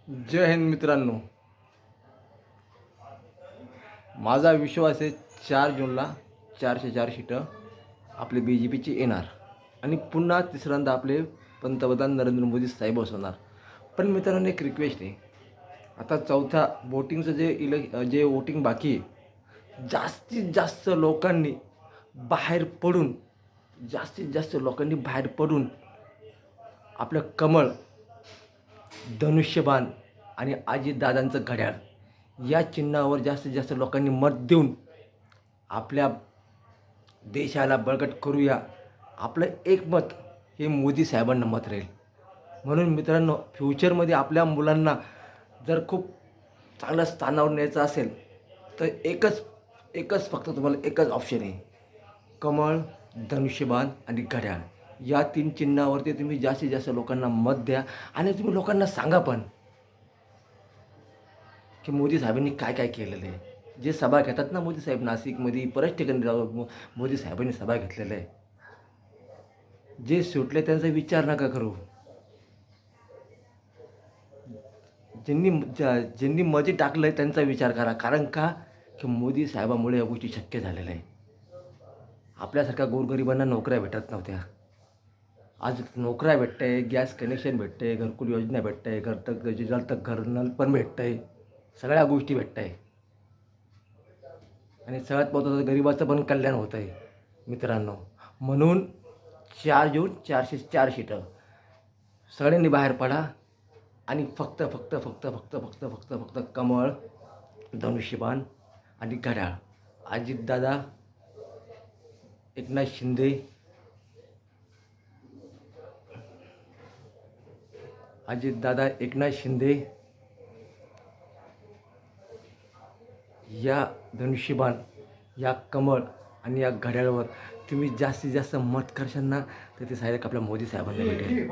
जय हिंद मित्रांनो. माझा विश्वास आहे 4 जूनला 404 सीटं आपले BJPची येणार आणि पुन्हा तिसऱ्यांदा आपले पंतप्रधान नरेंद्र मोदी साहेब बसवणार. पण मित्रांनो, एक रिक्वेस्ट आहे. आता चौथा वोटिंगचं जे वोटिंग बाकी आहे, जास्तीत जास्त लोकांनी बाहेर पडून आपलं कमळ, धनुष्यबाण आणि अजितदादांचं घड्याळ या चिन्हावर जास्तीत जास्त लोकांनी मत देऊन आपल्या देशाला बळकट करूया. आपलं एक मत हे मोदी साहेबांना मत राहील. म्हणून मित्रांनो, फ्युचरमध्ये आपल्या मुलांना जर खूप चांगल्या स्थानावर न्यायचं असेल तर एकच फक्त तुम्हाला एकच ऑप्शन आहे, कमळ, धनुष्यबाण आणि घड्याळ. या 3 चिन्हावरती तुम्ही जास्तीत जास्त लोकांना मत द्या आणि तुम्ही लोकांना सांगा पण की मोदी साहेबांनी काय काय केलेलं आहे. जे सभा घेतात ना मोदी साहेब, नाशिकमध्ये बऱ्याच ठिकाणी जाऊन मोदी साहेबांनी सभा घेतलेलं आहे. जे सुटले त्यांचा विचार नका करू. ज्यांनी मध्ये टाकलं आहे त्यांचा विचार करा. कारण का की मोदी साहेबामुळे या गोष्टी शक्य झालेल्या आहे. आपल्यासारख्या गोरगरिबांना नोकऱ्या भेटत नव्हत्या. आज नोकऱ्या भेटत आहे, गॅस कनेक्शन भेटतं आहे, घरकुल योजना भेटतं आहे, जल तक घर नल पण भेटतं आहे, सगळ्या गोष्टी भेटत आहे. आणि सगळ्यात महत्त्वाचं गरिबाचं पण कल्याण होतं आहे मित्रांनो. म्हणून 4 जून 404 सीटं सगळ्यांनी बाहेर पडा आणि फक्त कमळ, धनुष्यबाण आणि घड्याळ. अजितदादा, एकनाथ शिंदे, एकनाथ शिंदे या धनुष्यबाण, या कमळ आणि या घड्याळावर तुम्ही जास्तीत जास्त मत करशाल ना तर ते साहेब आपल्या मोदी साहेबांना भेटेल.